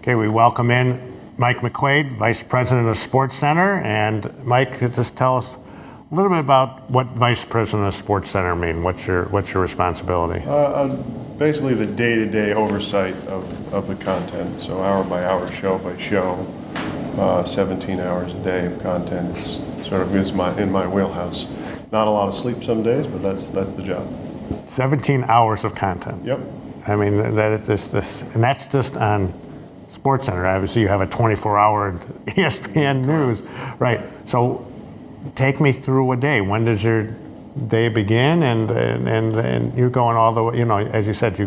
Okay, we welcome in Mike McQuade, Vice President of Sports Center. And Mike, just tell us a little bit about what Vice President of Sports Center mean. What's your responsibility? Basically the day-to-day oversight of the content. So hour by hour, show by show, 17 hours a day of content. It's sort of in my wheelhouse. Not a lot of sleep some days, but that's the job. 17 hours of content. Yep. I mean, that is this, and that's just on Sports Center. Obviously, you have a 24-hour ESPN News, right? So, take me through a day. When does your day begin? And you're going all the way. You know, as you said, you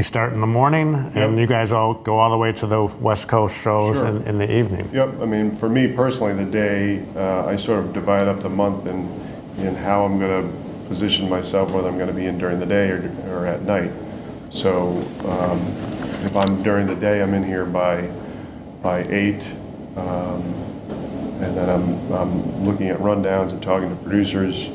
start in the morning, and you guys all go all the way to the West Coast shows in the evening. Yep. I mean, for me personally, the day I sort of divide up the month in how I'm going to position myself, whether I'm going to be in during the day or at night. So if I'm during the day, I'm in here by 8, and then I'm looking at rundowns and talking to producers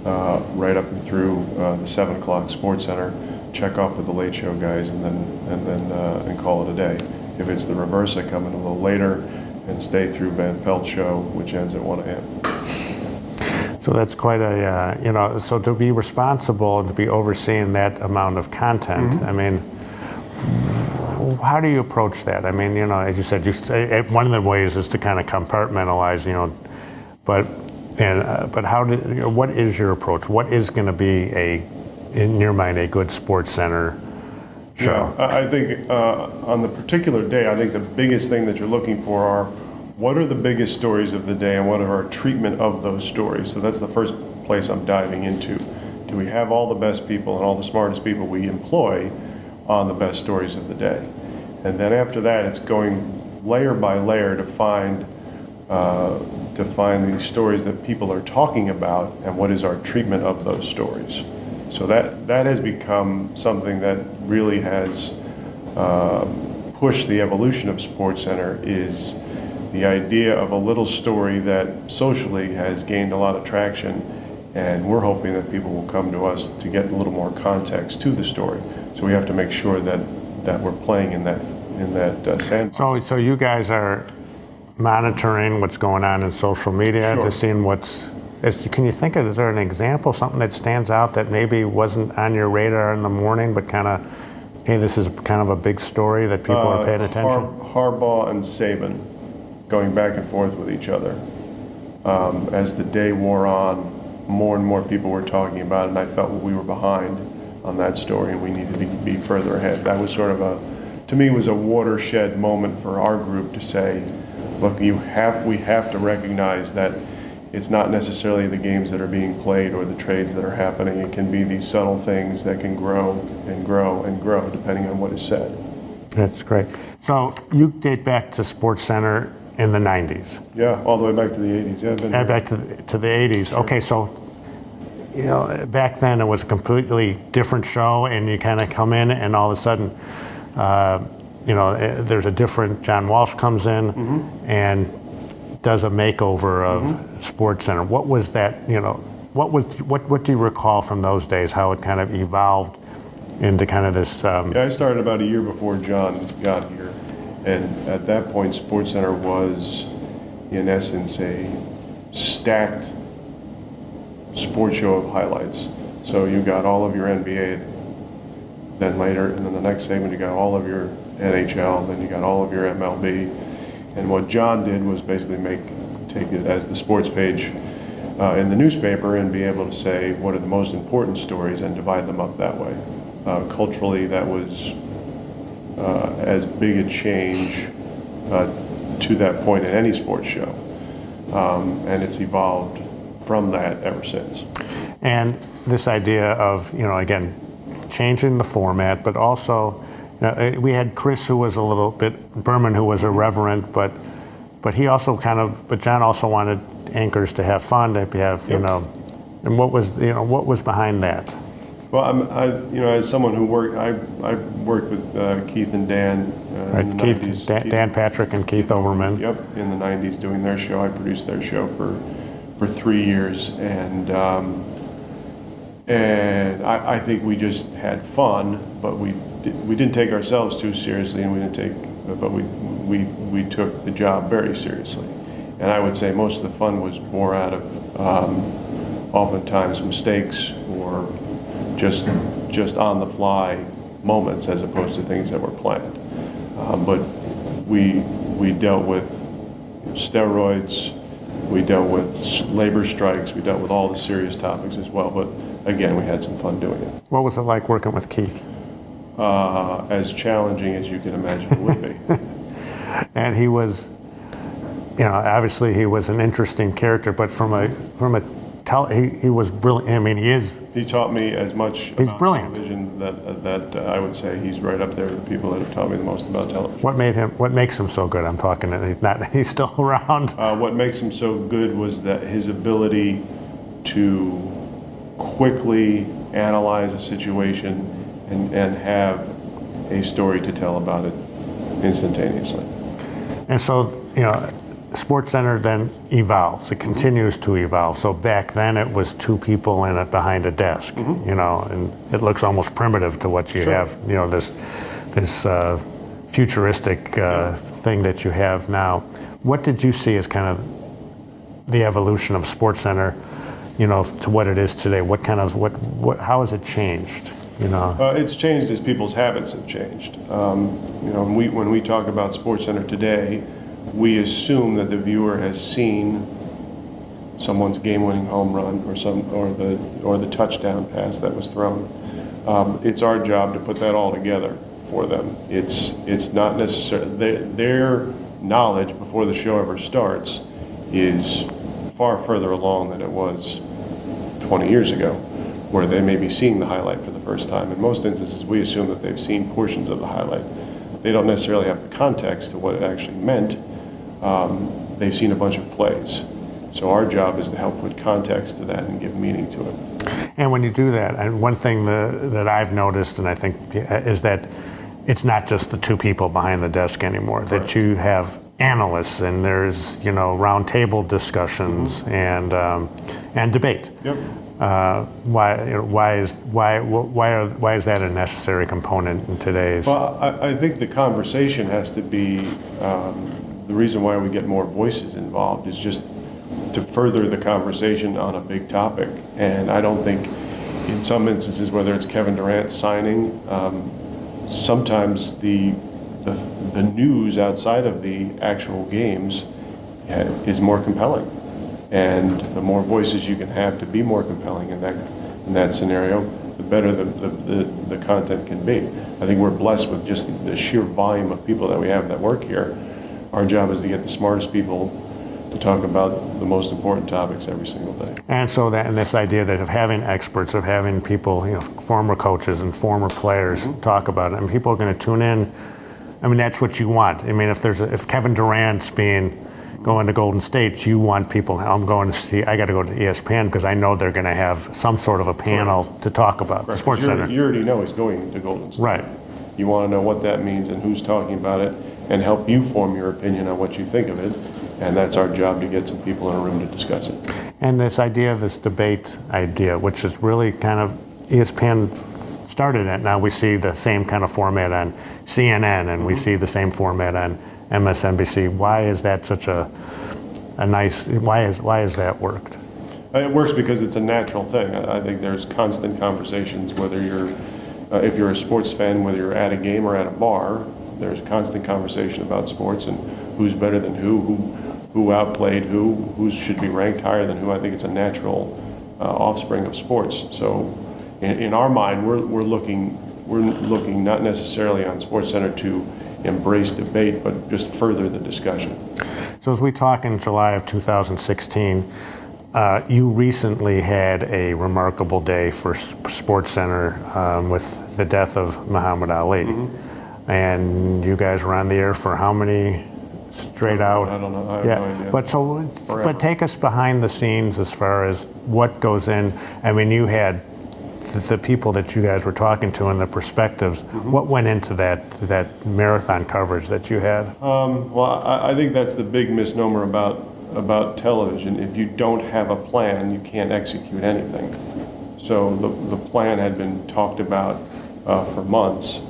right up and through the 7 o'clock Sports Center. Check off with the late show guys, and then call it a day. If it's the reverse, I come in a little later and stay through Van Pelt's show, which ends at 1 a.m. So that's quite a, so to be responsible and to be overseeing that amount of content, I mean, how do you approach that? I mean, as you said, one of the ways is to kind of compartmentalize, but what is your approach? What is going to be in your mind, a good Sports Center show? Yeah, I think on the particular day, I think the biggest thing that you're looking for are what are the biggest stories of the day and what are our treatment of those stories. So that's the first place I'm diving into. Do we have all the best people and all the smartest people we employ on the best stories of the day? And then after that, it's going layer by layer to find these stories that people are talking about and what is our treatment of those stories. So that has become something that really has pushed the evolution of Sports Center, is the idea of a little story that socially has gained a lot of traction, and we're hoping that people will come to us to get a little more context to the story. So we have to make sure that we're playing in that sandbox. So you guys are monitoring what's going on in social media, Sure. to seeing can you think of, is there an example, something that stands out that maybe wasn't on your radar in the morning, but kind of, hey, this is kind of a big story that people are paying attention? Harbaugh and Saban going back and forth with each other. As the day wore on, more and more people were talking about it, and I felt we were behind on that story and we needed to be further ahead. That was sort of to me, was a watershed moment for our group to say, look, we have to recognize that it's not necessarily the games that are being played or the trades that are happening. It can be these subtle things that can grow and grow and grow depending on what is said. That's great. So you date back to Sports Center in the 90s. Yeah, all the way back to the 80s. Yeah, I've been here. Back to the 80s. Sure. Okay, so back then it was a completely different show, and you kind of come in and all of a sudden, there's a different, John Walsh comes in and does a makeover of Sports Center. What was that, what do you recall from those days, how it kind of evolved into kind of this? Yeah, I started about a year before John got here. And at that point, Sports Center was, in essence, a stacked sports show of highlights. So you got all of your NBA, then later, and then the next segment you got all of your NHL, then you got all of your MLB. And what John did was basically take it as the sports page in the newspaper and be able to say what are the most important stories and divide them up that way. Culturally, that was as big a change to that point in any sports show. And it's evolved from that ever since. And this idea of, again, changing the format, but also, we had Chris, who was a little bit, Berman, who was irreverent, but he also but John also wanted anchors to have fun, to have, and what was behind that? Well, as someone who I worked with Keith and Dan in the 90s. Dan Patrick and Keith Overman. Yep, in the 90s doing their show. I produced their show for 3 years, and I think we just had fun, but we didn't take ourselves too seriously, and we didn't take but we took the job very seriously. And I would say most of the fun was more out of oftentimes mistakes or just on the fly moments as opposed to things that were planned. But we dealt with steroids, we dealt with labor strikes, we dealt with all the serious topics as well. But again, we had some fun doing it. What was it like working with Keith? As challenging as you can imagine it would be. And he was, obviously he was an interesting character, but he was brilliant. I mean, he is. He taught me as much He's about brilliant. television that I would say he's right up there with the people that have taught me the most about television. What makes him so good? I'm talking, he's still around. What makes him so good was that his ability to quickly analyze a situation and have a story to tell about it instantaneously. And so, SportsCenter then evolves. It continues to evolve. So back then it was two people in it behind a desk, and it looks almost primitive to what you Sure. have, this futuristic thing that you have now. What did you see as kind of the evolution of SportsCenter, to what it is today? How has it changed? It's changed as people's habits have changed. When we talk about SportsCenter today, we assume that the viewer has seen someone's game-winning home run or the touchdown pass that was thrown. It's our job to put that all together for them. It's not necessarily their knowledge before the show ever starts is far further along than it was 20 years ago, where they may be seeing the highlight for the first time. In most instances, we assume that they've seen portions of the highlight. They don't necessarily have the context to what it actually meant. They've seen a bunch of plays. So our job is to help put context to that and give meaning to it. And when you do that, and one thing that I've noticed, and I think, is that it's not just the two people behind the desk anymore, Correct. that you have analysts and there's, round table discussions and debate. Yep. Why is that a necessary component in today's? Well, I think the conversation has to be, the reason why we get more voices involved is just to further the conversation on a big topic. And I don't think in some instances, whether it's Kevin Durant signing, sometimes the news outside of the actual games is more compelling. And the more voices you can have to be more compelling in that scenario, the better the content can be. I think we're blessed with just the sheer volume of people that we have that work here. Our job is to get the smartest people to talk about the most important topics every single day. And so and this idea that of having experts, of having people, former coaches and former players talk about it, and people are going to tune in. I mean, that's what you want. I mean, if Kevin Durant's going to Golden State, you want people. I got to go to ESPN because I know they're going to have some sort of a panel to talk about the Sports Center. You already know he's going to Golden State. Right. You want to know what that means and who's talking about it, and help you form your opinion on what you think of it. And that's our job, to get some people in a room to discuss it. And this debate idea, which is really kind of ESPN started it. Now we see the same kind of format on CNN, and we see the same format on MSNBC. Why is that such a nice? Why has that worked? It works because it's a natural thing. I think there's constant conversations, whether if you're a sports fan, whether you're at a game or at a bar, there's constant conversation about sports and who's better than who outplayed who should be ranked higher than who. I think it's a natural offspring of sports. So in our mind, we're looking not necessarily on SportsCenter to embrace debate, but just further the discussion. So as we talk in July of 2016, you recently had a remarkable day for SportsCenter with the death of Muhammad Ali. And you guys were on the air for how many straight out? I don't know. I have no idea. But take us behind the scenes as far as what goes in. I mean, you had the people that you guys were talking to and the perspectives. What went into that marathon coverage that you had? Well, I think that's the big misnomer about television. If you don't have a plan, you can't execute anything. So the plan had been talked about for months.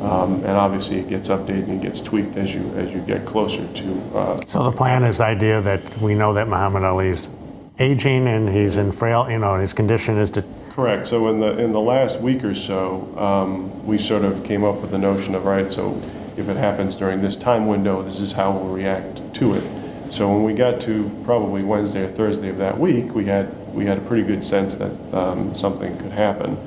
And obviously it gets updated and gets tweaked as you get closer to. So the plan is idea that we know that Muhammad Ali's aging and he's in frail, his condition is to. Correct. So in the last week or so, we sort of came up with the notion of, right, so if it happens during this time window, this is how we'll react to it. So when we got to probably Wednesday or Thursday of that week, we had a pretty good sense that something could happen.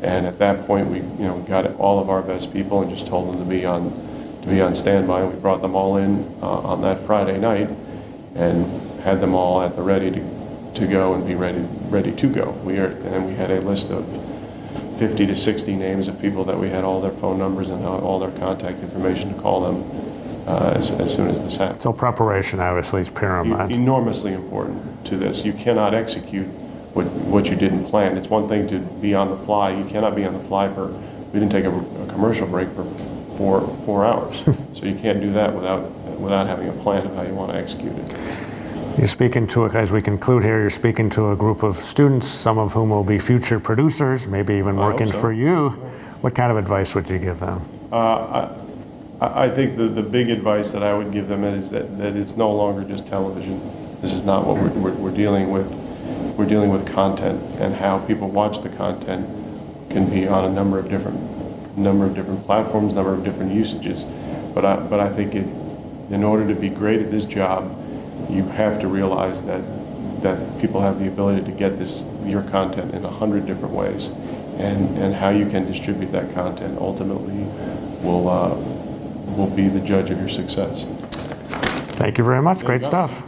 And at that point, we got all of our best people and just told them to be on standby. We brought them all in on that Friday night and had them all at the ready to go and be ready to go. We had a list of 50 to 60 names of people that we had all their phone numbers and all their contact information to call them as soon as this happened. So preparation obviously is paramount. Enormously important to this. You cannot execute what you didn't plan. It's one thing to be on the fly. You cannot be on the fly we didn't take a commercial break for 4 hours. So you can't do that without having a plan of how you want to execute it. You're speaking to, as we conclude here, you're speaking to a group of students, some of whom will be future producers, maybe even working for you. What kind of advice would you give them? I think the big advice that I would give them is that it's no longer just television. This is not what we're dealing with. We're dealing with content, and how people watch the content can be on a number of different platforms, number of different usages. But I think in order to be great at this job, you have to realize that people have the ability to get your content in 100 different ways, and how you can distribute that content ultimately will be the judge of your success. Thank you very much. Great stuff.